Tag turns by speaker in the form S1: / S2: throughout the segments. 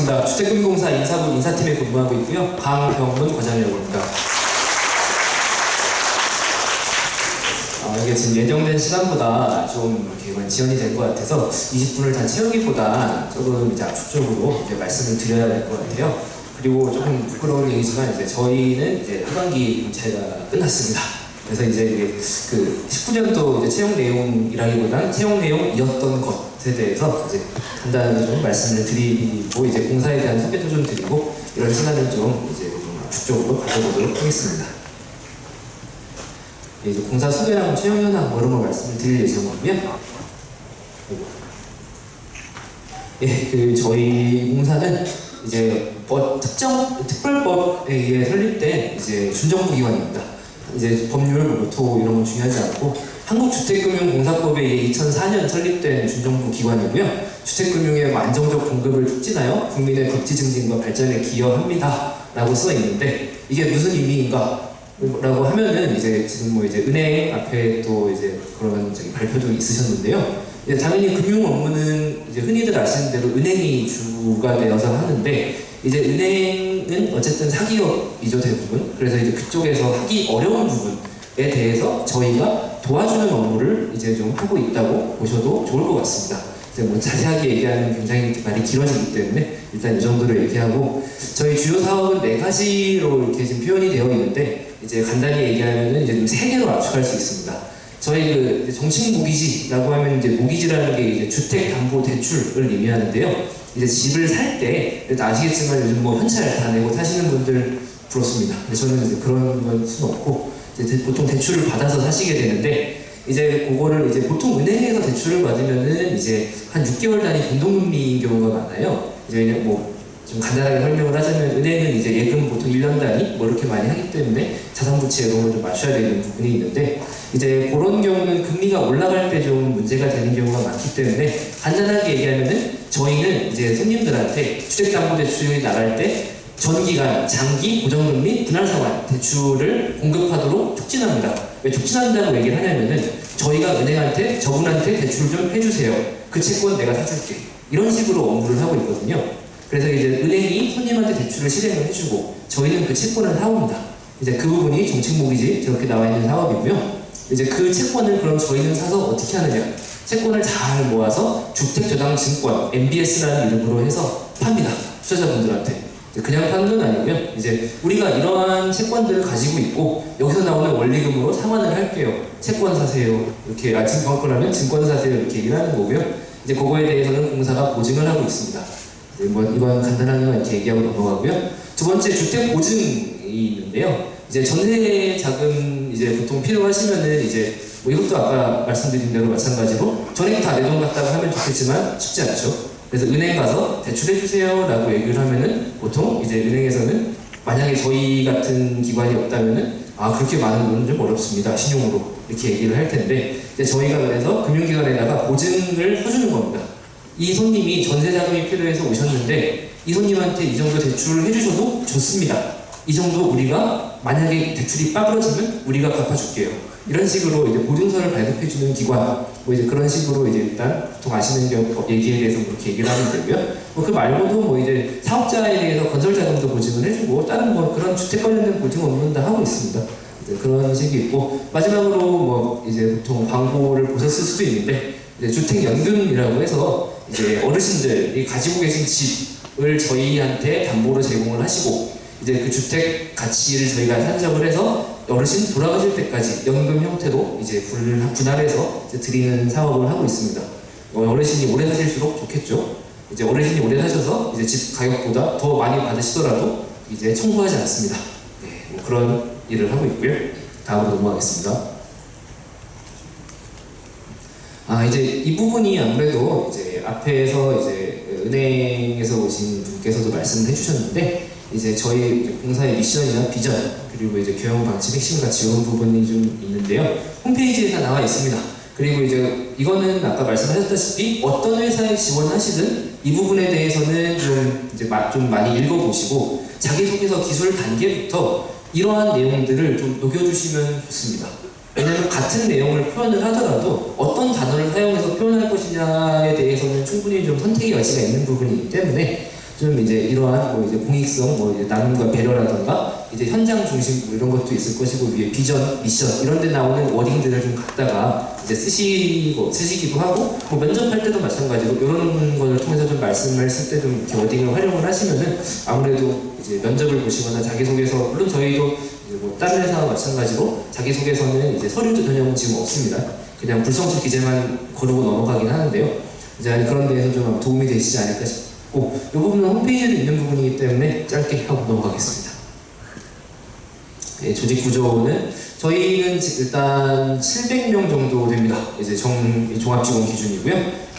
S1: 반갑습니다. 주택금융공사 인사부 인사팀에 근무하고 있고요. 강병문 과장이라고 합니다. 이게 지금 예정된 시간보다 좀 이렇게 지연이 된 것 같아서 20분을 다 채우기보다 조금 이제 압축적으로 이제 말씀을 드려야 될 것 같아요. 그리고 조금 부끄러운 얘기지만 이제 저희는 이제 하반기 검체가 끝났습니다. 그래서 이제 그 19년도 이제 채용 내용이라기보단 채용 내용이었던 것에 대해서 이제 간단히 좀 말씀을 드리고 이제 공사에 대한 소개도 좀 드리고 이런 시간을 좀 이제 좀 압축적으로 가져보도록 하겠습니다. 이제 공사 소개랑 채용 현황 뭐 이런 거 말씀을 드릴 예정이고요. 저희 공사는 이제 특별법에 의해 설립된 이제 준정부 기관입니다. 이제 법률, 노토 이런 건 중요하지 않고 한국주택금융공사법에 의해 2004년 설립된 준정부 기관이고요. 주택금융의 안정적 공급을 촉진하여 국민의 복지 증진과 발전에 기여합니다. 라고 써 있는데 이게 무슨 의미인가? 라고 하면은 이제 지금 뭐 이제 은행 앞에 또 이제 그런 발표도 있으셨는데요. 이제 당연히 금융 업무는 이제 흔히들 아시는 대로 은행이 주가 되어서 하는데 이제 은행은 어쨌든 사기업이죠 대부분. 그래서 이제 그쪽에서 하기 어려운 부분에 대해서 저희가 도와주는 업무를 이제 좀 하고 있다고 보셔도 좋을 것 같습니다. 이제 뭐 자세하게 얘기하면 굉장히 말이 길어지기 때문에 일단 이 정도로 얘기하고 저희 주요 사업은 4가지로 이렇게 지금 표현이 되어 있는데 이제 간단히 얘기하면은 이제 좀 3개로 압축할 수 있습니다. 저희 그 정식 모기지라고 하면 이제 모기지라는 게 이제 주택담보대출을 의미하는데요. 이제 집을 살 때 아시겠지만 요즘 뭐 현찰 다 내고 사시는 분들 부럽습니다. 근데 저는 이제 그런 건 수는 없고 이제 보통 대출을 받아서 사시게 되는데 이제 그거를 이제 보통 은행에서 대출을 받으면은 이제 한 6개월 단위 변동금리인 경우가 많아요. 이제 뭐 좀 간단하게 설명을 하자면 은행은 이제 예금 보통 1년 단위 뭐 이렇게 많이 하기 때문에 자산부채 이런 걸 좀 맞춰야 되는 부분이 있는데 이제 그런 경우는 금리가 올라갈 때 좀 문제가 되는 경우가 많기 때문에 간단하게 얘기하면은 저희는 이제 손님들한테 주택담보대출이 나갈 때 전기간, 장기, 고정금리, 분할상환 대출을 공급하도록 촉진합니다. 왜 촉진한다고 얘기를 하냐면은 저희가 은행한테 저분한테 대출 좀 해주세요. 그 채권 내가 사줄게. 이런 식으로 업무를 하고 있거든요. 그래서 이제 은행이 손님한테 대출을 실행을 해주고 저희는 그 채권을 사옵니다. 이제 그 부분이 정책모기지 저렇게 나와 있는 사업이고요. 이제 그 채권을 그럼 저희는 사서 어떻게 하느냐? 채권을 잘 모아서 주택저당증권 (MBS라는) 이름으로 해서 팝니다. 투자자분들한테. 그냥 파는 건 아니고요. 이제 우리가 이러한 채권들을 가지고 있고 여기서 나오는 원리금으로 상환을 할게요. 채권 사세요. 이렇게 증권하면 증권 사세요. 이렇게 얘기를 하는 거고요. 이제 그거에 대해서는 공사가 보증을 하고 있습니다. 뭐 이건 간단하게만 이렇게 얘기하고 넘어가고요. 두 번째 주택 보증이 있는데요. 이제 전세 자금 이제 보통 필요하시면은 이제 뭐 이것도 아까 말씀드린 대로 마찬가지로 전액 다 내 돈 갖다가 하면 좋겠지만 쉽지 않죠. 그래서 은행 가서 대출해주세요 라고 얘기를 하면은 보통 이제 은행에서는 만약에 저희 같은 기관이 없다면은 그렇게 많은 돈은 좀 어렵습니다. 신용으로 이렇게 얘기를 할 텐데 이제 저희가 그래서 금융기관에다가 보증을 해주는 겁니다. 이 손님이 전세 자금이 필요해서 오셨는데 이 손님한테 이 정도 대출을 해주셔도 좋습니다. 이 정도 우리가 만약에 대출이 빠그러지면 우리가 갚아줄게요. 이런 식으로 이제 보증서를 발급해주는 기관, 뭐 이제 그런 식으로 이제 일단 보통 아시는 얘기에 대해서 그렇게 얘기를 하면 되고요. 뭐 그 말고도 뭐 이제 사업자에 대해서 건설자금도 보증을 해주고 다른 뭐 그런 주택 관련된 보증 업무는 다 하고 있습니다. 이제 그런 식이 있고 마지막으로 뭐 이제 보통 광고를 보셨을 수도 있는데 이제 주택연금이라고 해서 이제 어르신들이 가지고 계신 집을 저희한테 담보로 제공을 하시고 이제 그 주택 가치를 저희가 산정을 해서 어르신 돌아가실 때까지 연금 형태로 이제 분할해서 이제 드리는 사업을 하고 있습니다. 어르신이 오래 사실수록 좋겠죠. 이제 어르신이 오래 사셔서 이제 집 가격보다 더 많이 받으시더라도 이제 청구하지 않습니다. 네, 뭐 그런 일을 하고 있고요. 다음으로 넘어가겠습니다. 이제 이 부분이 아무래도 이제 앞에서 이제 은행에서 오신 분께서도 말씀을 해주셨는데 이제 저희 공사의 미션이나 비전 그리고 이제 교영 방침 핵심 가치 이런 부분이 좀 있는데요. 홈페이지에 다 나와 있습니다. 그리고 이제 이거는 아까 말씀하셨다시피 어떤 회사에 지원하시든 이 부분에 대해서는 좀 이제 좀 많이 읽어보시고 자기소개서 기술 단계부터 이러한 내용들을 좀 녹여주시면 좋습니다. 왜냐하면 같은 내용을 표현을 하더라도 어떤 단어를 사용해서 표현할 것이냐에 대해서는 충분히 좀 선택의 여지가 있는 부분이기 때문에 좀 이제 이러한 뭐 이제 공익성, 뭐 이제 나눔과 배려라던가 이제 현장 중심 뭐 이런 것도 있을 것이고 위에 비전, 미션 이런 데 나오는 워딩들을 좀 갖다가 이제 쓰시기도 하고 뭐 면접할 때도 마찬가지로 이런 거를 통해서 좀 말씀을 쓸 때 좀 이렇게 워딩을 활용을 하시면은 아무래도 이제 면접을 보시거나 자기소개서 물론 저희도 이제 뭐 다른 회사와 마찬가지로 자기소개서는 이제 서류 전형은 지금 없습니다. 그냥 불성실 기재만 거르고 넘어가긴 하는데요. 이제 그런 데에서 좀 도움이 되시지 않을까 싶고 이 부분은 홈페이지에도 있는 부분이기 때문에 짧게 하고 넘어가겠습니다. 네, 조직 구조는 저희는 일단 700명 정도 됩니다. 이제 종합직원 기준이고요.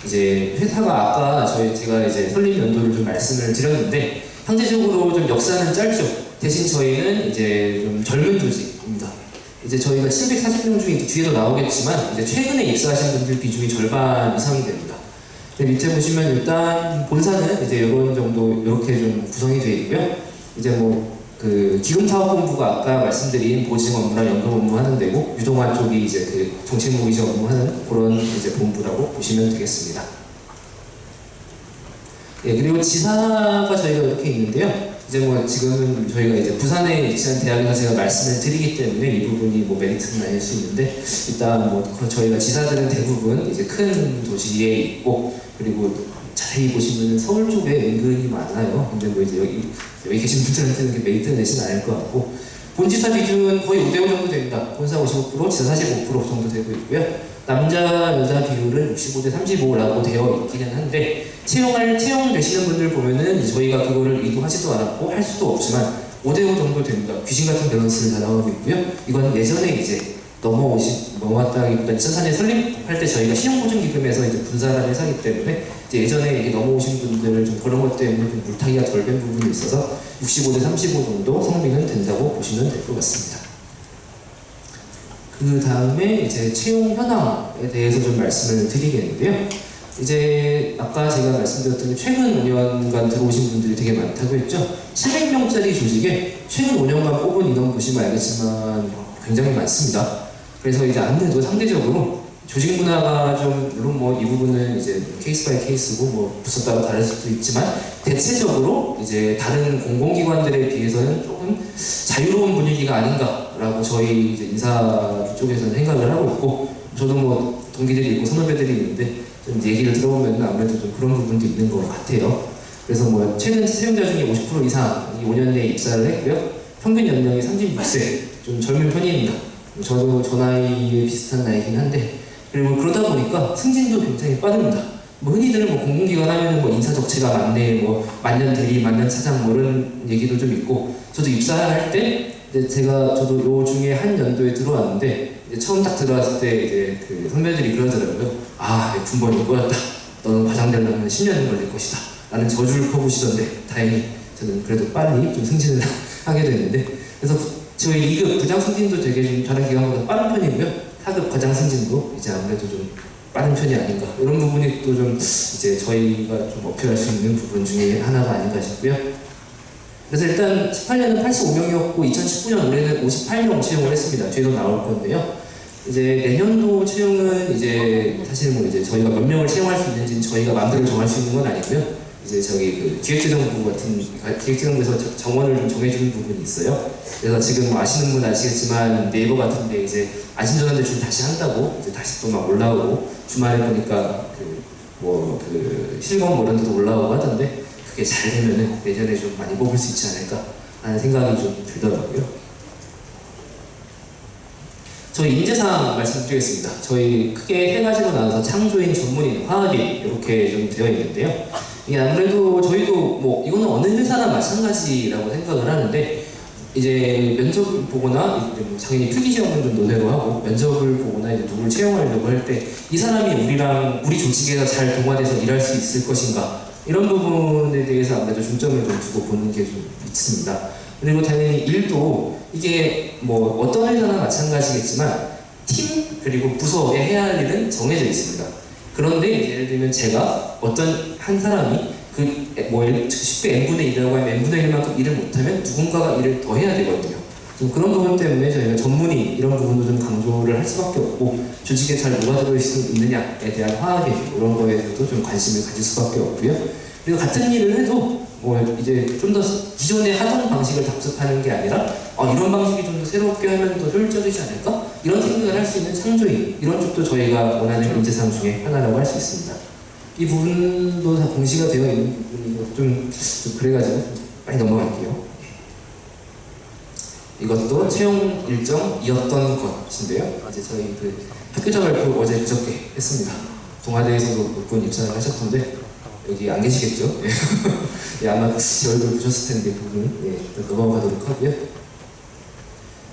S1: 이제 회사가 아까 제가 이제 설립 연도를 좀 말씀을 드렸는데 상대적으로 좀 역사는 짧죠. 대신 저희는 이제 좀 젊은 조직입니다. 이제 저희가 740명 중에 뒤에도 나오겠지만 이제 최근에 입사하신 분들 비중이 절반 이상이 됩니다. 밑에 보시면 일단 본사는 이제 이런 정도 이렇게 좀 구성이 되어 있고요. 이제 뭐 그 기금사업본부가 아까 말씀드린 보증 업무랑 연금 업무 하는 데고 유동환 쪽이 이제 그 정책무 이제 업무하는 그런 이제 본부라고 보시면 되겠습니다. 예, 그리고 지사가 저희가 이렇게 있는데요. 이제 뭐 지금은 저희가 이제 부산에 위치한 대학에서 제가 말씀을 드리기 때문에 이 부분이 뭐 메리트는 아닐 수 있는데 일단 뭐 저희가 지사들은 대부분 이제 큰 도시에 있고 그리고 자세히 보시면 서울 쪽에 은근히 많아요. 근데 뭐 이제 여기 계신 분들한테는 그 메리트는 내진 않을 것 같고 본지사 비중은 거의 5대5 정도 됩니다. 본사 55%, 지사 45% 정도 되고 있고요. 남자, 여자 비율은 65대 35라고 되어 있기는 한데 채용되시는 분들 보면은 저희가 그거를 의도하지도 않았고 할 수도 없지만 5대5 정도 됩니다. 귀신 같은 밸런스를 잘 나오고 있고요. 이건 예전에 이제 넘어왔다기보다 2004년 설립할 때 저희가 신용보증기금에서 이제 분산한 회사이기 때문에 이제 예전에 이게 넘어오신 분들을 좀 그런 것 때문에 좀 물타기가 덜 된 부분이 있어서 65대 35 정도 성비는 된다고 보시면 될 것 같습니다. 그 다음에 이제 채용 현황에 대해서 좀 말씀을 드리겠는데요. 이제 아까 제가 말씀드렸던 최근 5년간 들어오신 분들이 되게 많다고 했죠. 700명짜리 조직에 최근 5년간 뽑은 인원 보시면 알겠지만 굉장히 많습니다. 그래서 이제 아무래도 상대적으로 조직 문화가 좀 물론 뭐 이 부분은 이제 케이스 바이 케이스고 뭐 부서 따라 다를 수도 있지만 대체적으로 이제 다른 공공기관들에 비해서는 조금 자유로운 분위기가 아닌가라고 저희 이제 인사 쪽에서는 생각을 하고 있고 저도 뭐 동기들이 있고 선후배들이 있는데 좀 얘기를 들어보면 아무래도 좀 그런 부분도 있는 것 같아요. 그래서 뭐 최근 채용자 중에 50% 이상이 5년 내에 입사를 했고요. 평균 연령이 36세, 좀 젊은 편입니다. 저도 저 나이에 비슷한 나이긴 한데 그리고 그러다 보니까 승진도 굉장히 빠릅니다. 뭐 흔히들 뭐 공공기관 하면은 뭐 인사 적체가 많네, 뭐 만년 대리, 만년 차장 뭐 이런 얘기도 좀 있고 저도 입사할 때 저도 요 중에 한 연도에 들어왔는데 이제 처음 딱 들어왔을 때 이제 그 선배들이 그러더라고요. 아, 군번이 꼬였다. 너는 과장 되려면 10년은 걸릴 것이다. 라는 저주를 퍼부시던데 다행히 저는 그래도 빨리 좀 승진을 하게 됐는데 그래서 저희 2급 부장 승진도 되게 좀 다른 기관보다 빠른 편이고요. 4급 과장 승진도 이제 아무래도 좀 빠른 편이 아닌가 이런 부분이 또 좀 이제 저희가 좀 어필할 수 있는 부분 중에 하나가 아닌가 싶고요. 그래서 일단 18년은 85명이었고 2019년 올해는 58명 채용을 했습니다. 뒤에도 나올 건데요. 이제 내년도 채용은 이제 사실 뭐 이제 저희가 몇 명을 채용할 수 있는지는 저희가 마음대로 정할 수 있는 건 아니고요. 이제 저기 그 기획재정부 같은 기획재정부에서 정원을 좀 정해주는 부분이 있어요. 그래서 지금 뭐 아시는 분 아시겠지만 네이버 같은데 이제 안심전환 대출 다시 한다고 이제 다시 또 막 올라오고 주말에 보니까 그 실검 이런 데도 올라오고 하던데 그게 잘 되면은 내년에 좀 많이 뽑을 수 있지 않을까 하는 생각이 좀 들더라고요. 저희 인재사항 말씀드리겠습니다. 저희 크게 3가지로 나눠서 창조인, 전문인, 화합인 이렇게 좀 되어 있는데요. 이게 아무래도 저희도 뭐 이거는 어느 회사나 마찬가지라고 생각을 하는데 이제 면접을 보거나 이제 뭐 당연히 필기 시험은 좀 논외로 하고 면접을 보거나 이제 누굴 채용하려고 할 때 이 사람이 우리 조직에서 잘 동화돼서 일할 수 있을 것인가 이런 부분에 대해서 아무래도 중점을 좀 두고 보는 게 좀 있습니다. 그리고 당연히 일도 이게 뭐 어떤 회사나 마찬가지겠지만 팀 그리고 부서에 해야 할 일은 정해져 있습니다. 그런데 예를 들면 제가 어떤 한 사람이 쉽게 n분의 1이라고 하면 n분의 1만큼 일을 못하면 누군가가 일을 더 해야 되거든요. 좀 그런 부분 때문에 저희가 전문의 이런 부분도 좀 강조를 할 수밖에 없고 조직에 잘 누가 들어있느냐에 대한 화학이 이런 거에 대해서도 좀 관심을 가질 수밖에 없고요. 그리고 같은 일을 해도 뭐 이제 좀 더 기존에 하던 방식을 답습하는 게 아니라 이런 방식이 좀 더 새롭게 하면 더 효율적이지 않을까? 이런 생각을 할 수 있는 창조인 이런 쪽도 저희가 원하는 인재상 중에 하나라고 할 수 있습니다. 이 부분도 다 공시가 되어 있는 부분이고 좀 그래가지고 빨리 넘어갈게요. 이것도 채용 일정이었던 것인데요. 이제 저희 그 학교자 발표 어제 그저께 했습니다. 동아대에서도 몇 분 입사를 하셨던데 여기 안 계시겠죠? 예, 아마 얼굴 보셨을 텐데 부분 넘어가도록 하고요.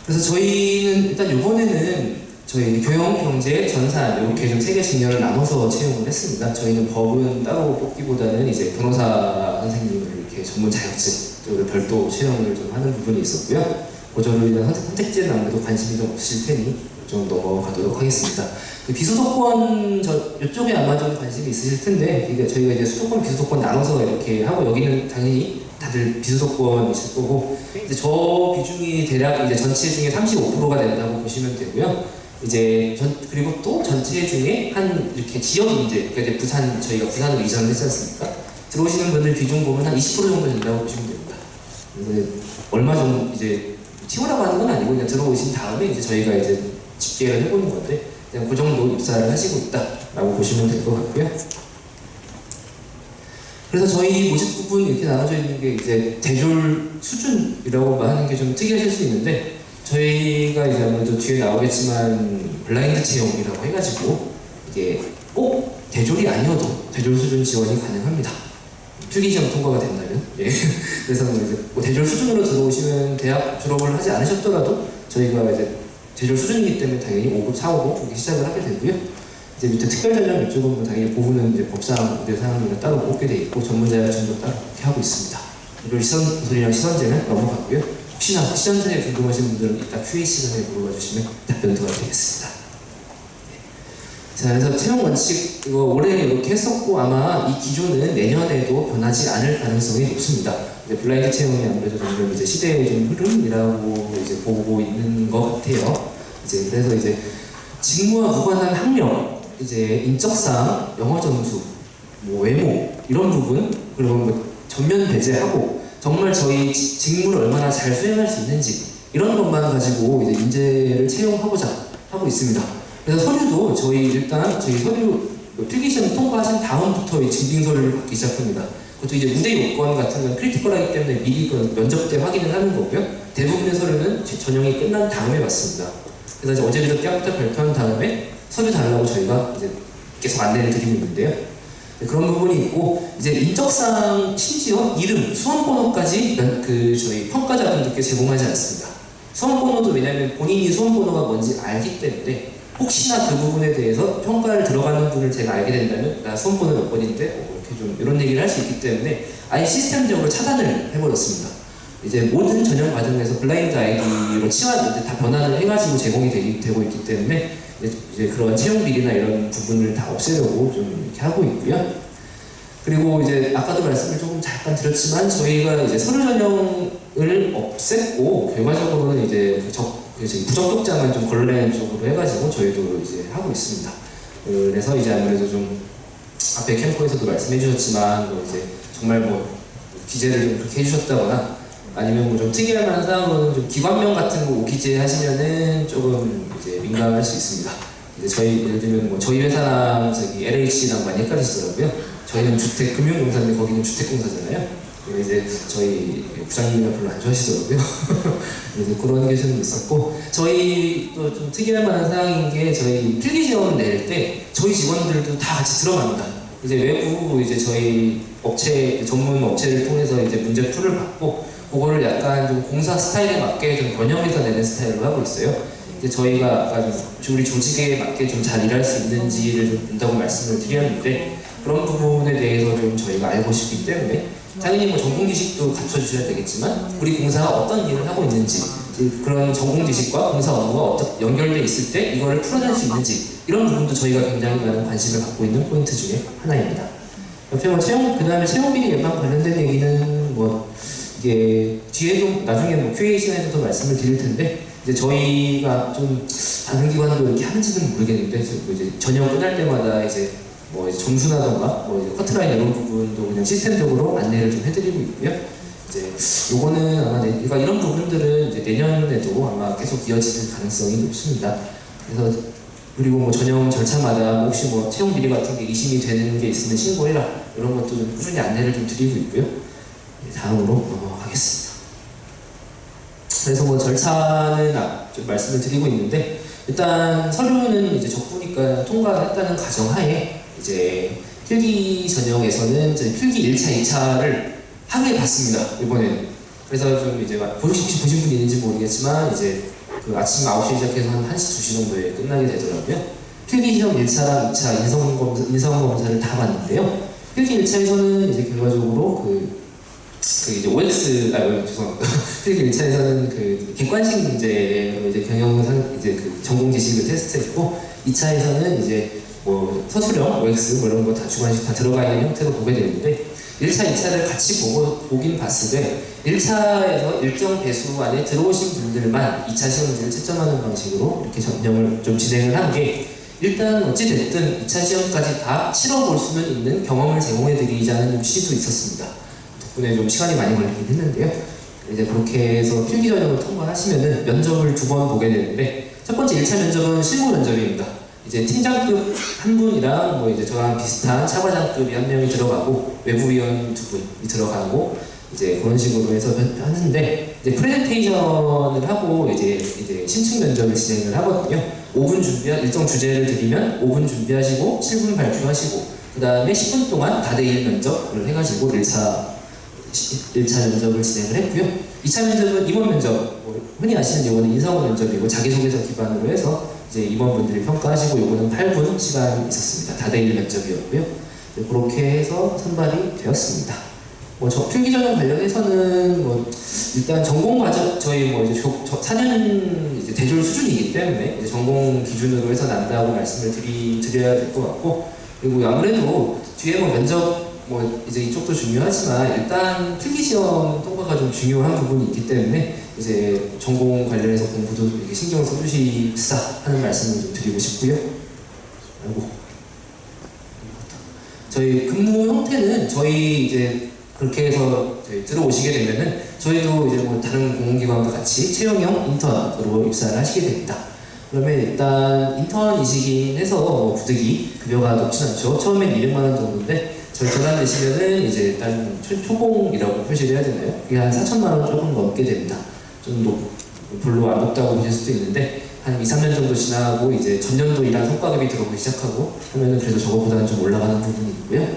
S1: 그래서 저희는 일단 이번에는 저희 교영, 경제, 전산 이렇게 좀 세 개 직렬을 나눠서 채용을 했습니다. 저희는 법은 따로 뽑기보다는 이제 변호사 선생님을 이렇게 전문 자격증으로 별도 채용을 좀 하는 부분이 있었고요. 고저로 인한 선택지는 아무래도 관심이 좀 없으실 테니 좀 넘어가도록 하겠습니다. 그 비수도권 이쪽에 아마 좀 관심이 있으실 텐데 저희가 이제 수도권, 비수도권 나눠서 이렇게 하고 여기는 당연히 다들 비수도권이실 거고 이제 저 비중이 대략 이제 전체 중에 35%가 된다고 보시면 되고요. 이제 그리고 또 전체 중에 한 이렇게 지역 인재, 그러니까 이제 저희가 부산으로 이전을 했지 않습니까? 들어오시는 분들 비중 보면 한 20% 정도 된다고 보시면 됩니다. 얼마 정도 이제 튀어나고 하는 건 아니고 그냥 들어오신 다음에 이제 저희가 이제 집계를 해보는 건데 그냥 그 정도 입사를 하시고 있다라고 보시면 될 것 같고요. 그래서 저희 모집 부분 이렇게 나눠져 있는 게 이제 대졸 수준이라고 하는 게 좀 특이하실 수 있는데 저희가 이제 아무래도 뒤에 나오겠지만 블라인드 채용이라고 해가지고 이게 꼭 대졸이 아니어도 대졸 수준 지원이 가능합니다. 필기시험 통과가 된다면. 예. 그래서 이제 뭐 대졸 수준으로 들어오시면 대학 졸업을 하지 않으셨더라도 저희가 이제 대졸 수준이기 때문에 당연히 5급, 4급 이렇게 시작을 하게 되고요. 이제 밑에 특별 전형 이쪽은 뭐 당연히 보부는 이제 법상 우대 사항을 따로 뽑게 돼 있고 전문 자격증도 따로 이렇게 하고 있습니다. 그리고 시선이랑 시선제는 넘어갔고요. 혹시나 시선제에 궁금하신 분들은 이따 QA 시간에 물어봐 주시면 답변 도와드리겠습니다. 자, 그래서 채용 원칙 이거 올해 이렇게 했었고 아마 이 기조는 내년에도 변하지 않을 가능성이 높습니다. 이제 블라인드 채용이 아무래도 점점 이제 시대의 좀 흐름이라고 이제 보고 있는 것 같아요. 이제 그래서 이제 직무와 무관한 학력, 이제 인적사항, 영어 점수, 뭐 외모 이런 부분 그리고 뭐 전면 배제하고 정말 저희 직무를 얼마나 잘 수행할 수 있는지 이런 것만 가지고 이제 인재를 채용하고자 하고 있습니다. 그래서 서류도 저희 서류 필기시험 통과하신 다음부터 이 증빙 서류를 받기 시작합니다. 그것도 이제 무대 요건 같은 건 크리티컬하기 때문에 미리 그 면접 때 확인을 하는 거고요. 대부분의 서류는 전형이 끝난 다음에 받습니다. 그래서 이제 어제 그저께부터 발표한 다음에 서류 달라고 저희가 이제 계속 안내를 드리고 있는데요. 그런 부분이 있고 이제 인적사항 심지어 이름, 수험번호까지 저희 평가자분들께 제공하지 않습니다. 수험번호도 왜냐하면 본인이 수험번호가 뭔지 알기 때문에 혹시나 그 부분에 대해서 평가를 들어가는 분을 제가 알게 된다면 나 수험번호 몇 번인데 이렇게 좀 이런 얘기를 할 수 있기 때문에 아예 시스템적으로 차단을 해버렸습니다. 이제 모든 전형 과정에서 블라인드 아이디로 다 변환을 해가지고 제공이 되고 있기 때문에 이제 그런 채용 비리나 이런 부분을 다 없애려고 좀 이렇게 하고 있고요. 그리고 이제 아까도 말씀을 조금 잠깐 드렸지만 저희가 이제 서류 전형을 없앴고 결과적으로는 이제 부적격자만 좀 걸러내는 쪽으로 해가지고 저희도 이제 하고 있습니다. 그래서 이제 아무래도 좀 앞에 캠프에서도 말씀해 주셨지만 뭐 이제 정말 뭐 기재를 좀 그렇게 해주셨다거나 아니면 뭐 좀 특이할 만한 사항으로는 좀 기관명 같은 거 기재 하시면은 조금 이제 민감할 수 있습니다. 이제 저희 예를 들면 뭐 저희 회사랑 LH랑 많이 헷갈리시더라고요. 저희는 주택금융공사인데 거기는 주택공사잖아요. 이제 저희 부장님이 별로 안 좋아하시더라고요. 그래서 그런 게 좀 있었고 저희 또 좀 특이할 만한 사항인 게 저희 필기시험 낼 때 저희 직원들도 다 같이 들어갑니다. 이제 외부 이제 저희 전문 업체를 통해서 이제 문제 풀을 받고 그거를 약간 좀 공사 스타일에 맞게 좀 번역해서 내는 스타일로 하고 있어요. 이제 저희가 아까 좀 우리 조직에 맞게 좀 잘 일할 수 있는지를 좀 본다고 말씀을 드렸는데 그런 부분에 대해서 좀 저희가 알고 싶기 때문에 당연히 뭐 전공 지식도 갖춰주셔야 되겠지만 우리 공사가 어떤 일을 하고 있는지 그런 전공 지식과 공사 업무가 어떻게 연결돼 있을 때 이거를 풀어낼 수 있는지 이런 부분도 저희가 굉장히 많은 관심을 갖고 있는 포인트 중에 하나입니다. 옆에 뭐 그다음에 채용비리 예방 관련된 얘기는 뭐 이게 뒤에도 나중에 뭐 QA 시간에도 말씀을 드릴 텐데 이제 저희가 좀 다른 기관도 이렇게 하는지는 모르겠는데 이제 전형 끝날 때마다 이제 뭐 이제 점수라던가 뭐 이제 커트라인 이런 부분도 그냥 시스템적으로 안내를 좀 해드리고 있고요. 이제 요거는 아마 그러니까 이런 부분들은 이제 내년에도 아마 계속 이어질 가능성이 높습니다. 그래서 그리고 뭐 전형 절차마다 뭐 혹시 뭐 채용 비리 같은 게 의심이 되는 게 있으면 신고해라 이런 것도 좀 꾸준히 안내를 좀 드리고 있고요. 다음으로 넘어가겠습니다. 그래서 뭐 절차는 좀 말씀을 드리고 있는데 일단 서류는 이제 적부니까 통과했다는 가정하에 이제 필기 전형에서는 이제 필기 1차, 2차를 하게 봤습니다. 이번에는. 그래서 좀 이제 혹시 보신 분이 있는지 모르겠지만 이제 그 아침 9시 시작해서 한 1시, 2시 정도에 끝나게 되더라고요. 필기 시험 1차랑 2차 인성검사를 다 봤는데요. 필기 1차에서는 이제 결과적으로 그 이제 OX, 죄송합니다. 필기 1차에서는 그 객관식 문제로 이제 경영상, 이제 그 전공 지식을 테스트했고, 2차에서는 이제 뭐 서술형, OX 뭐 이런 거 다 주관식 다 들어가 있는 형태로 보게 되는데, 1차, 2차를 같이 보긴 봤을 때 1차에서 일정 배수 안에 들어오신 분들만 2차 시험 문제를 채점하는 방식으로 이렇게 전형을 좀 진행을 한 게 일단 어찌됐든 2차 시험까지 다 치러볼 수는 있는 경험을 제공해드리자는 취지도 있었습니다. 덕분에 좀 시간이 많이 걸리긴 했는데요. 이제 그렇게 해서 필기 전형을 통과하시면은 면접을 2번 보게 되는데 첫 번째 1차 면접은 실무 면접입니다. 이제 팀장급 한 분이랑 뭐 이제 저랑 비슷한 차과장급이 한 명이 들어가고 외부위원 2분이 들어가고 이제 그런 식으로 해서 하는데 이제 프레젠테이션을 하고 이제 심층 면접을 진행을 하거든요. 5분 일정 주제를 드리면 5분 준비하시고 7분 발표하시고 그 다음에 10분 동안 다대일 면접을 해가지고 1차 면접을 진행을 했고요. 2차 면접은 임원 면접, 흔히 아시는 요거는 인사원 면접이고 자기소개서 기반으로 해서 이제 임원분들이 평가하시고 요거는 8분 시간이 있었습니다. 다대일 면접이었고요. 그렇게 해서 선발이 되었습니다. 뭐 필기 전형 관련해서는 뭐 일단 전공 과정 저희 뭐 이제 4년 이제 대졸 수준이기 때문에 이제 전공 기준으로 해서 난다고 말씀을 드려야 될 것 같고 그리고 아무래도 뒤에 뭐 면접 뭐 이제 이쪽도 중요하지만 일단 필기시험 통과가 좀 중요한 부분이 있기 때문에 이제 전공 관련해서 공부도 이렇게 신경을 써주시사 하는 말씀을 좀 드리고 싶고요. 그리고 저희 근무 형태는 저희 이제 그렇게 해서 들어오시게 되면은 저희도 이제 뭐 다른 공공기관과 같이 채용형 인턴으로 입사를 하시게 됩니다. 그러면 일단 인턴이시긴 해서 뭐 부득이 급여가 높진 않죠. 처음엔 200만 원 정도인데 저희 전환되시면은 이제 일단 초봉이라고 표시를 해야 되나요? 그게 한 4천만 원 조금 넘게 됩니다. 좀 별로 안 높다고 보실 수도 있는데 한 2, 3년 정도 지나고 이제 전년도 일한 성과급이 들어오기 시작하고 하면은 그래도 저거보다는 좀 올라가는 부분이 있고요.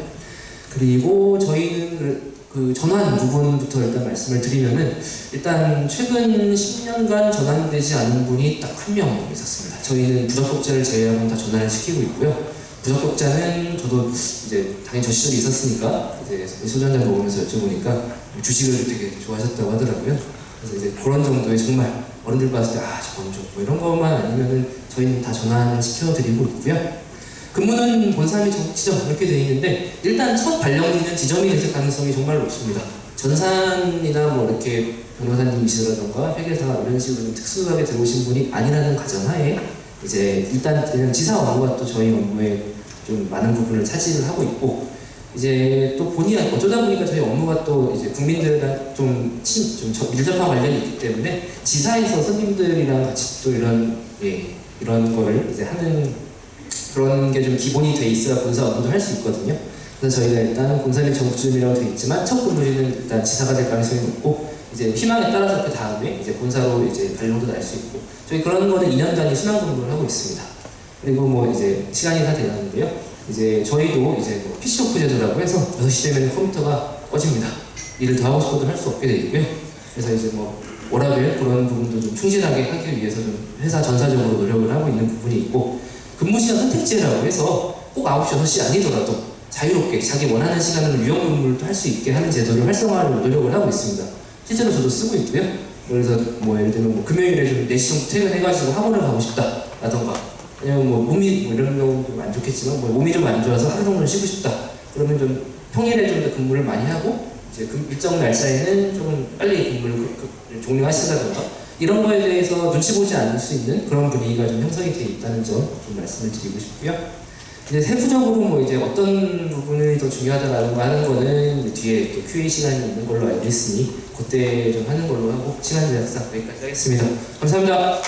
S1: 그리고 저희는 그 전환 부분부터 일단 말씀을 드리면은 일단 최근 10년간 전환되지 않은 분이 딱 한 명 있었습니다. 저희는 부적격자를 제외하고는 다 전환을 시키고 있고요. 부적격자는 저도 이제 당연히 저 시절이 있었으니까 이제 소주 한잔 먹으면서 여쭤보니까 주식을 되게 좋아하셨다고 하더라고요. 그래서 이제 그런 정도의 정말 어른들 봤을 때 저건 좀 뭐 이런 것만 아니면은 저희는 다 전환을 시켜드리고 있고요. 근무는 본사 및 지점 이렇게 되어 있는데 일단 첫 발령지는 지점이 될 가능성이 정말 높습니다. 전산이나 뭐 이렇게 변호사님이시라던가 회계사 이런 식으로 좀 특수하게 들어오신 분이 아니라는 가정하에 이제 일단 그냥 지사 업무가 또 저희 업무에 좀 많은 부분을 차지를 하고 있고 이제 또 본의 어쩌다 보니까 저희 업무가 또 이제 국민들과 좀 밀접한 관련이 있기 때문에 지사에서 손님들이랑 같이 또 이런 거를 이제 하는 그런 게 좀 기본이 돼 있어야 본사 업무도 할 수 있거든요. 그래서 저희가 일단 본사 및 정주임이라고 되어 있지만 첫 근무지는 일단 지사가 될 가능성이 높고 이제 희망에 따라서 그 다음에 이제 본사로 이제 발령도 날 수 있고 저희 그런 거는 2년 단위 순환 근무를 하고 있습니다. 그리고 뭐 이제 시간이 다 되었는데요. 이제 저희도 이제 뭐 PC 오프 제도라고 해서 6시 되면 컴퓨터가 꺼집니다. 일을 더 하고 싶어도 할 수 없게 되어 있고요. 그래서 이제 뭐 워라밸 그런 부분도 좀 충실하게 하기 위해서 좀 회사 전사적으로 노력을 하고 있는 부분이 있고 근무시간 선택제라고 해서 꼭 9시, 6시 아니더라도 자유롭게 자기 원하는 시간으로 유형 근무를 할 수 있게 하는 제도를 활성화하려고 노력을 하고 있습니다. 실제로 저도 쓰고 있고요. 그래서 뭐 예를 들면 뭐 금요일에 좀 4시 정도 퇴근해가지고 학원을 가고 싶다 라던가 아니면 뭐 몸이 뭐 이런 경우도 안 좋겠지만 뭐 몸이 좀 안 좋아서 하루 정도 쉬고 싶다 그러면 좀 평일에 좀 더 근무를 많이 하고 이제 일정 날짜에는 조금 빨리 근무를 종료하시다던가 이런 거에 대해서 눈치 보지 않을 수 있는 그런 분위기가 좀 형성이 되어 있다는 점 좀 말씀을 드리고 싶고요. 이제 세부적으로 뭐 이제 어떤 부분이 더 중요하다라는 거 하는 거는 이제 뒤에 또 QA 시간이 있는 걸로 알고 있으니 그때 좀 하는 걸로 하고 시간 제약상 여기까지 하겠습니다. 감사합니다.